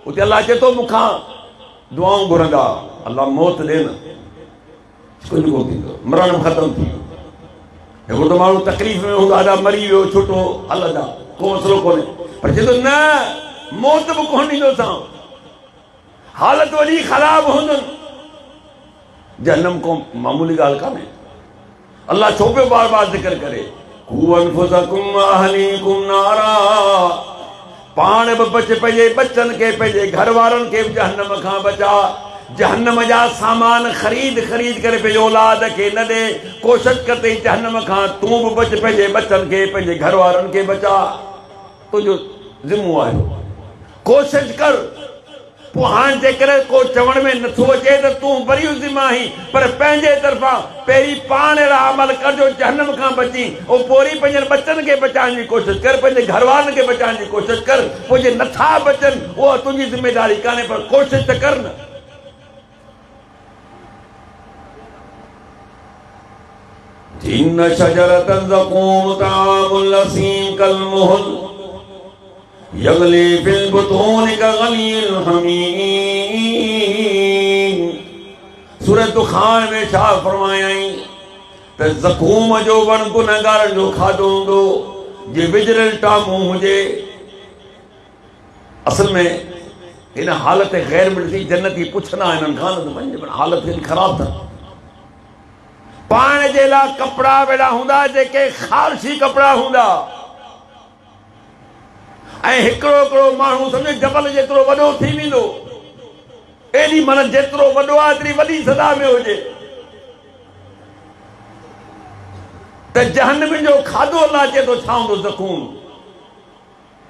उते अलाह चए थो मूंखां दुआऊं घुरंदा, अल्लाह मौत ॾे न, कुझु कोन थींदो, मरण ख़तमु थी वियो। हिकिड़ो त माण्हू तकलीफ़ में हूंदो, ॾाढा मरी वियो, छुटो हलंदा, को मसइलो कोन्हे। पर चए थो न, मौत बि कोन ॾींदोसां, हालत वॾी ख़राब हूंदुनि। जहन्नम को मामूली ॻाल्हि कान्हे। अल्लाह छो पियो बार बार ज़िक्र करे? कू अनफुसकुम व अहलीकुम नारा। पाण बि बच, पंहिंजे बच्चनि खे, पंहिंजे घर वारनि खे बि जहन्नम खां बचा। जहन्नम जा सामान ख़रीद करे पंहिंजे औलाद खे न ॾे। कोशिशि कर तई जहन्नम खां तूं बि बच, पंहिंजे बच्चनि खे, पंहिंजे घर वारनि खे बचा। तुंहिंजो ज़िम्मो आहे, कोशिशि कर। पोइ हाणे जेकर को चवण में नथो अचे त तूं वरी ज़िम्मा आहीं, पर पंहिंजे तरफ़ां पहिरीं पाण अहिड़ा अमल कर जो जहन्नम खां बची, ऐं पोइ पंहिंजे बच्चनि खे बचाइण जी कोशिशि कर, पंहिंजे घर वारनि खे बचाइण जी कोशिशि कर। पोइ जे नथा बचनि उहा तुंहिंजी ज़िमेदारी कान्हे, पर कोशिशि त कर न। इन्न शजरतन ज़क़ूम तामुल असीम कल मुहल यगली फिल बुतून कगलील हमीम। सूरह दुखान में छा फरमायाई त ज़क़ूम जो वण गुनहगारनि जो खाधो हूंदो, जे विजरल टामू हुजे। असल में हिन हालत गैर मिलती जन्नती पुछंदा हिननि खां त पंहिंजे हालत हेॾी ख़राब अथनि। पाण जे लाइ कपिड़ा वेड़ा हूंदा जेके ख़ारशी कपिड़ा हूंदा, ऐं हिकिड़ो हिकिड़ो माण्हू सम्झो जबल जेतिरो वॾो थी वेंदो, एॾी मन जेतिरो वॾो आहे एतिरी वॾी सदा में हुजे। त जहन्नम जो खाधो अल्लाह चए थो छा हूंदो? ज़क़ूम।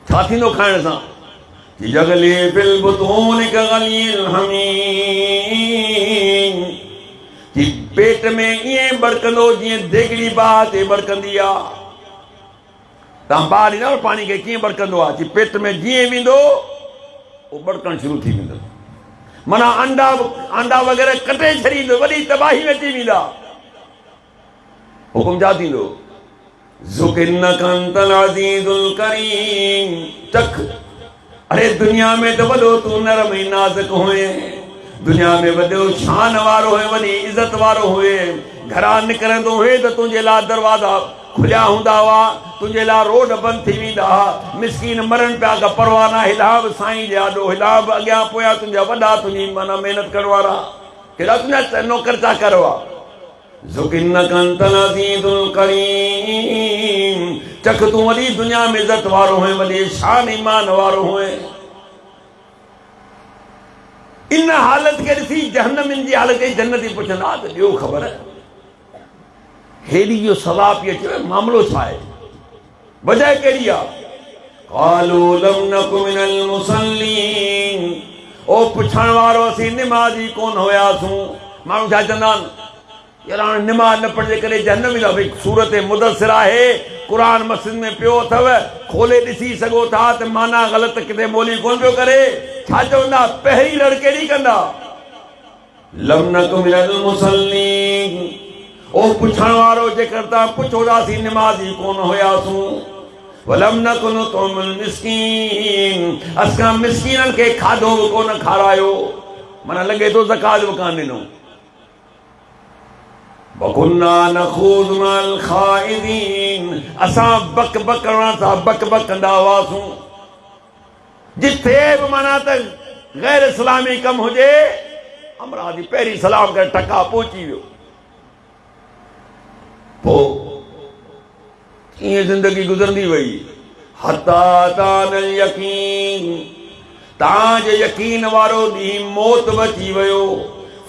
छा थींदो खाइण सां? यगली फिल बुतून कगलील हमीम। कि पेट में ईअं बड़कंदो जीअं देगड़ी बाहि ते बड़कंदी आहे। तव्हां ॿार ॾींदा पाणी खे कीअं बड़कंदो आहे, कि पेट में जीअं वेंदो उहो बड़कणु शुरू थी वेंदो। माना अंडा वग़ैरह कटे छॾींदो, वॾी तबाही में अची वेंदा। हुकुम छा थींदो? ज़ुकिन्नक अंतल अज़ीज़ुल करीम। चख, अरे दुनिया में त वॾो तूं नरम ऐं नाज़ुक हुए, दुनिया में वॾो शान वारो हुए, वॾी इज़त वारो हुए। घरां निकिरंदो हुए त तुंहिंजे लाइ दरवाज़ा खुलिया हूंदा हुआ, तुंहिंजे लाइ रोड बंदि थी वेंदा हुआ। मिसकीन मरनि पिया का परवाह न, हिला बि साईं जे आॾो, हिला बि अॻियां पोयां तुंहिंजा वॾा, तुंहिंजी माना महिनत करण वारा, केॾा तुंहिंजा नौकर चाकर हुआ। ज़ुकिन्नक अंतल अज़ीज़ुल करीम। चख तूं वॾी दुनिया में इज़त वारो हुए, वॾी शान ईमान वारो हुए। इन हालत खे ॾिसी जहन्नम जी हालत खे जन्नती पुछंदा त ॾियो ख़बर, हेॾी जो सज़ा पई अचे, मामिलो छा आहे, वजह कहिड़ी आहे? क़ालू लम नकु मिनल मुसल्लीन। ओ पुछण वारो असीं निमाज़ी कोन हुयासीं। माण्हू छा चवंदा आहिनि, यार हाणे निमाज़ न पढ़जे करे जहन्नम ईंदा। भई सूरत मुदस्सिर आहे, क़ुरान मस्जिद में पियो अथव, खोले ॾिसी सघो था त माना ग़लति किथे ॿोली कोन पियो करे। छा चवंदा? पहिरीं लड़ कहिड़ी कंदा? लम नकु मिनल मुसल्लीन। ओ पुछण वारो जेकर तव्हां पुछो था असीं निमाज़ी कोन हुयासीं। वलम नकु नुतइमुल मिस्कीन। असां मिस्कीननि खे खाधो बि कोन खारायो, माना लॻे थो ज़कात बि कान ॾिनो। वकुन्ना नख़ूज़ु मअल ख़ाइदीन। असां बक करण सां बक कंदा हुआसीं। जिथे बि माना त गैर इस्लामी कमु हुजे अमरा जी पहिरीं सलाम करे टका पहुची वियो। पोइ ईअं ज़िंदगी गुज़रंदी वई। हता तानल यकीन, तव्हांजे यकीन वारो ॾींहुं मौत बची वियो।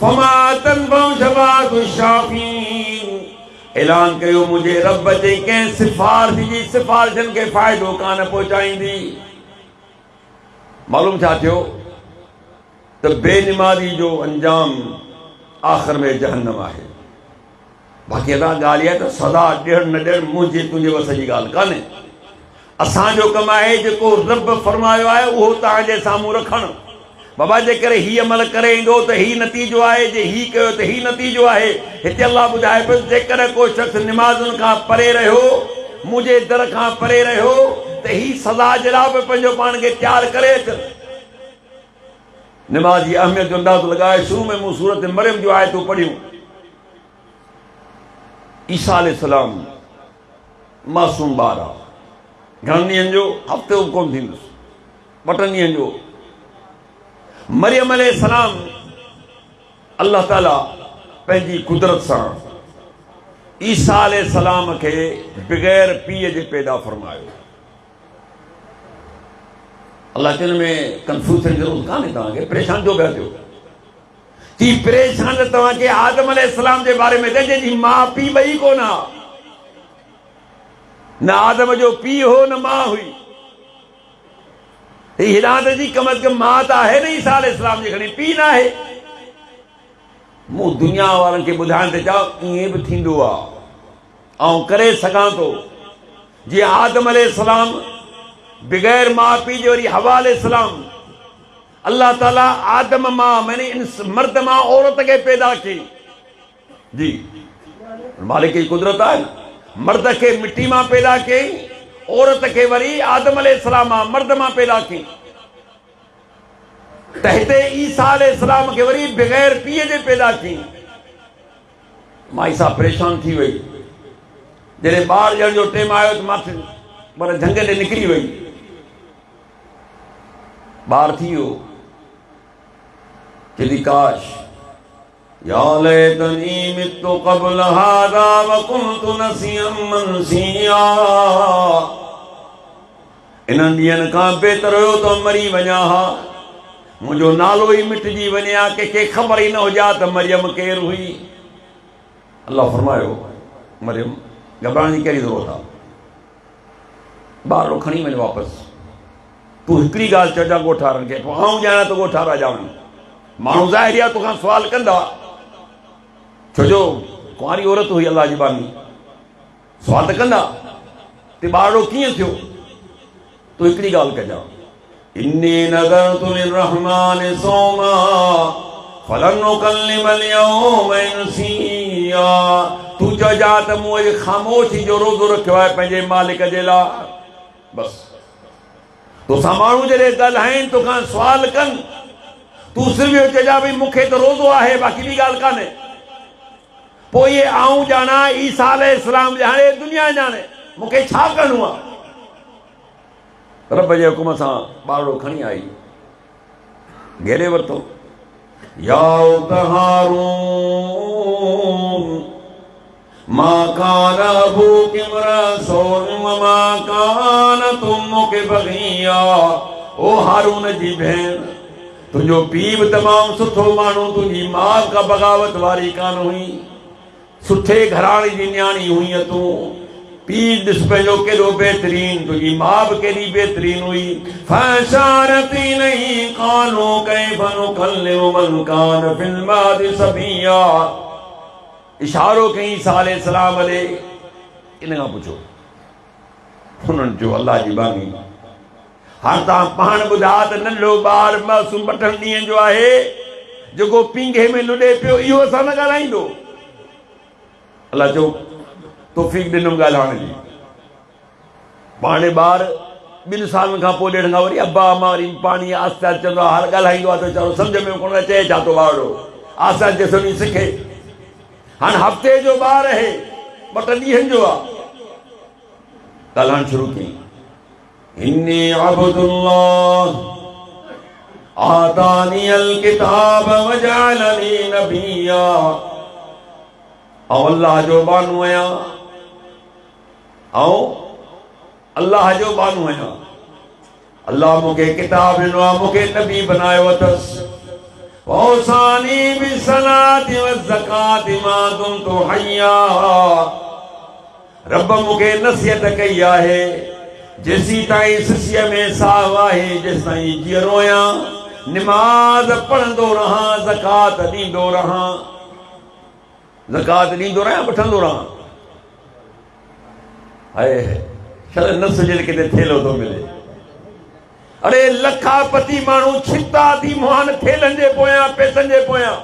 फमा तनफउ शफाअतु शाफीन, ऐलान कयो मुंहिंजे रब जे कंहिं सिफारिश जी सिफारिशनि खे फ़ाइदो कान पहुचाईंदी। मालूम छा थियो त बेनिमाज़ी जो अंजाम आख़िर में जहन्नम आहे। बाक़ी अदा ॻाल्हि इहा त सदा ॾियणु न ॾियणु मुंहिंजे तुंहिंजे वस जी ॻाल्हि कान्हे। असांजो कमु आहे जेको रब फरमायो आहे उहो तव्हांजे साम्हूं रखणु। बाबा जे करे हीअ अमल करे ईंदो त हीउ नतीजो आहे, जे हीउ कयो त हीउ नतीजो आहे। हिते अलाह ॿुधाए पियो जेकॾहिं को शख़्स निमाज़ुनि खां परे रहियो, मुंहिंजे दर खां परे रहियो त हीउ सज़ा जे लाइ बि पंहिंजो पाण खे तयारु करे अच। निमाज़ जी अहमियत जो अंदाज़ो लॻाए शुरू में मूं सूरत मरियम जूं आयतूं पढ़ियूं। ईसा अलैहिस्सलाम मासूम ॿार आहे, घणनि ॾींहंनि जो, हफ़्ते जो कोन थींदुसि, 2 ॾींहंनि जो। मरियम अलैहिस्सलाम अल्लाह ताला पंहिंजी कुदरत सां ईसा अलैहिस्सलाम खे बग़ैर पीउ जे पैदा फरमायो। अल्लाह चवण में कंफ्यूज थियण जी ज़रूरत कान्हे, तव्हांखे परेशान छो पिया थियो? की परेशान तव्हांखे आदम अलैहिस्सलाम जे बारे में जंहिंजी माउ पीउ ॿई कोन हा। न आदम जो पीउ हो न मां हुई। हिदायत जी कम अज़ कम मां त आहे न ईसा अलैहिस्सलाम जी, खणी पीउ न आहे। मूं दुनिया वारनि खे ॿुधाइण ते चाहियो ईअं बि थींदो आहे ऐं करे सघां थो। जीअं आदम अलैहिस्सलाम बग़ैर माउ पीउ जे वरी हवा अलैहिस्सलाम अल्लाह ताला आदम मां माने मर्द मां औरत खे पैदा कई। जी मालिक जी कुदरत आहे न, मर्द खे मिट्टी मां पैदा कई, औरत खे वरी आदम अलैहिस्सलाम मां मर्द मां पैदा कई। त हिते ईसा अलैहिस्सलाम खे वरी बग़ैर पीउ जे पैदा कई। मां ईसा परेशान थी वई जॾहिं ॿार ॼण जो टाइम आयो त मां पर झंग ते निकिरी वई। ॿार थी वियो, चवंदी काश या लैतनी मितु क़ब्ल हाज़ा व कुन्तु नसियम मनसिया, इन्हनि ॾींहंनि खां बहितर हुयो त मरी वञा हा, मुंहिंजो नालो ई मिटिजी वञे हा, कंहिंखे ख़बर ई न हुजा त मरियम केरु हुई। अल्लाह फरमायो मरियम घबराइण जी कहिड़ी ज़रूरत आहे, ॿार खणी वञ वापसि। तूं हिकिड़ी ॻाल्हि चइजां ॻोठारनि खे, पोइ आऊं ॼाणा त ॻोठारा ॼाणनि। माण्हू ज़ाहिर आहे तोखां सुवाल कंदा, छो जो कुंवारी औरत हुई अलाह जी बानी, सुवाल त कंदा ते ॿारड़ो कीअं थियो। तूं हिकिड़ी ॻाल्हि कजां, इन्नी नज़रतु लिर्रहमान सौमा फलन नुकल्लिम अल-यौम इंसिया। तूं चइजां त मूं अॼु ख़ामोशी जो रोज़ो रखियो आहे पंहिंजे मालिक जे लाइ। बसि तोसां माण्हू जॾहिं ॻाल्हाइनि तोखां सुवाल कनि, तूं सिर्फ़ु इहो चइजां भई मूंखे त रोज़ो आहे, बाक़ी ॿी ॻाल्हि कान्हे। पोइ इहे आऊं ॼाणा ईसा अलैहिस्सलाम ॼाणे दुनिया ॼाणे, मूंखे छा करिणो आहे। रब जे हुकुम सां ॿारड़ो खणी आई, घेरे वरितो। या हारून मा कान अबूकी इम्रअ मा कानत उम्मुकी बग़िया। ओ हारून जी भेण, तुंहिंजो पीउ बि तमामु सुठो माण्हू, तुंहिंजी माउ का बग़ावत वारी कान हुई, सुठे घराणे जी न्याणी हुई तूं। पीउ ॾिस पंहिंजो केॾो बहितरीन, तुंहिंजी माउ बि केॾी बहितरीन हुई। फशारत इलैहि क़ालू कैफ़ नुकल्लिमु मन कान फ़िल महदि सबिया। इशारो कई ईसा अलैहिस्सलाम ॾे, इन खां पुछो। हुननि चयो अल्लाह जी बानी, हाणे तव्हां पाण ॿुधा त नंढो ॿार मासूम 2 ॾींहंनि जो आहे जेको पींघे में लुॾे पियो, इहो असां न ॻाल्हाईंदो। अल्लाह चयो तौफ़ीक़ ॾिनुमि ॻाल्हाइण जी। पाणे ॿार 2 सालनि खां पोइ ॾेढ खां वरी अब्बा अम्मा वरी पाणी आस्ते आस्ते चवंदो आहे, हर ॻाल्हाईंदो आहे त चलो सम्झ में कोन चए छा थो ॿारड़ो, आस्ते आस्ते सभई सिखे। हाणे हफ़्ते जो ॿार आहे, 2 ॾींहंनि जो आहे, ॻाल्हाइण शुरू कई। इन्नी अब्दुल्लाह आतानियल किताब वजअलनी नबिया, अल्लाह जो बानू आहियां, अल्लाह जो बानू आहियां। अल्लाह मूंखे किताब ॾिनो आहे, मूंखे नबी बनायो अथसि। औसानी बिसलाति वज़काति मा दुमतु हय्या, रब मूंखे नसीहत कई आहे जेसी ताईं सिसीअ में साह आहे, जेसि ताईं जीअरो आहियां निमाज़ पढ़ंदो रहां, ज़कात ॾींदो रहां, ज़कात ॾींदो रहां, वठंदो रहां। हाय छा नफ़्स जे किथे थेलो थो मिले। अरे लखापति माण्हू छिता थी मुहान थेलनि जे पोयां, पैसनि जे पोयां।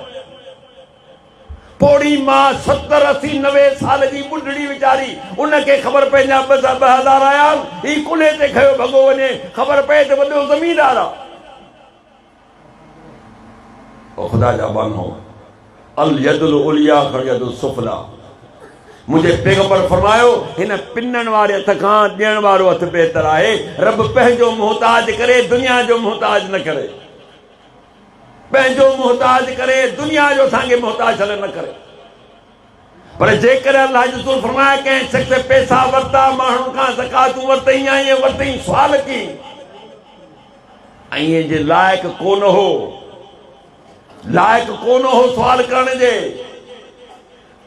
पोड़ी मां 70, 80, 90 साल जी बुढ़ड़ी वीचारी, उनखे ख़बर पइजा 2,000 आया, ही कुल्हे ते खयो भॻो वञे, ख़बर पए त वॾो ज़मीनदार आहे। ओ ख़ुदा जा बानो, अल यदुल उलिया खल यदुल सुफला। मुझे पैगंबर फरमायो हिन पिनण वारे हथ खां ॾियण वारो हथ बेहतर आहे। रब पंहिंजो मुहताज करे, दुनिया जो मुहताज न करे। पंहिंजो मुहताज करे, दुनिया जो असांखे मुहताज न करे। पर जेकर अल्लाह जो रसूल फरमाया कंहिं शख़्स पैसा वरिता, माण्हुनि खां ज़कातूं वरितई या ईअं वरितई, सुवाल की ऐं जे लाइक़ कोन हो, लाइक़ कोन हो सुवाल करण जे।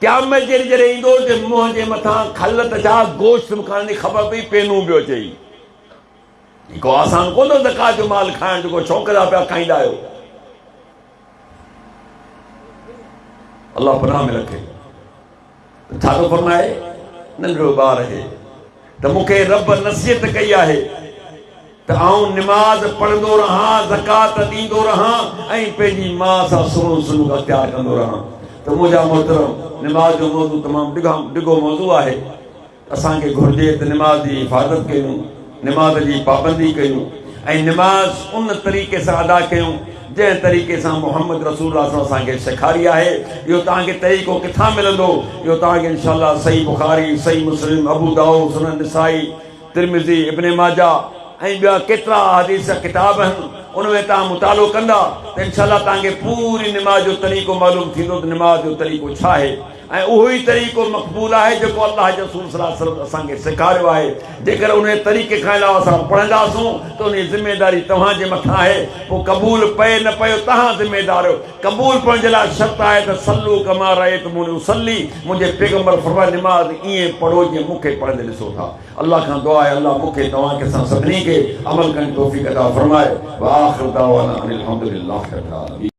क़यामत जहिड़ी जॾहिं ईंदो जे मुंहं जे मथां खल त छा गोश्त खाइण जी ख़बर पई, पेनू पियो चई। को आसान कोन ज़कात जो माल खाइण, जेको शौक़ जा पिया खाईंदा आहियो। अल्लाह पनाह में रखे। छा थो फरमाए नंढड़ो ॿार आहे त मूंखे रब नसीहत कई आहे त आऊं निमाज़ पढ़ंदो रहां, ज़कात ॾींदो रहां ऐं पंहिंजी माउ सां सुहिणो सलूक अख़्तियार कंदो रहां। त मुंहिंजा मोहतरम, निमाज़ जो मौज़ू तमामु डिघो मौज़ू आहे। असांखे घुर्जे त निमाज़ जी हिफ़ाज़त कयूं, निमाज़ जी पाबंदी कयूं ऐं निमाज़ उन तरीक़े सां अदा कयूं जंहिं तरीक़े सां मुहम्मद रसूलुल्लाह असांखे सेखारी आहे। इहो तव्हांखे तरीक़ो किथां मिलंदो? इहो तव्हांखे इंशाअल्लाह सही बुखारी, सही मुस्लिम, अबू दाऊद, सुनन निसाई, तिरमिज़ी, इब्न माजा ऐं ॿिया केतिरा हदीस किताब आहिनि, उनमें तव्हां मुतालो कंदा त इंशाअल्लाह तव्हांखे पूरी निमाज़ जो तरीक़ो मालूम थींदो त निमाज़ जो तरीक़ो छा आहे। ऐं उहो ई तरीक़ो मक़बूल आहे जेको अल्लाह जे रसूल सल्लल्लाहु अलैहि वसल्लम असांखे सेखारियो आहे। जेकर उन तरीक़े खां अलावा असां पढ़ंदासूं त उन जी ज़िमेदारी तव्हांजे मथां आहे। पोइ क़बूल पए न पए तव्हां ज़िमेदार आहियो। क़बूल पढ़ण जे लाइ शर्त आहे त सल्लू कमा रअयतमूनी उसल्ली। मुंहिंजे पैगंबर फरमायो निमाज़ ईअं पढ़ो जीअं मूंखे पढ़ंदे ॾिसो था। अल्लाह खां दुआ आहे अल्लाह मूंखे तव्हांखे असां सभिनी खे अमल करण जी तौफ़ीक़ अता फरमाए। व आख़िर दावाना अनिल हम्दुलिल्लाहि रब्बिल आलमीन।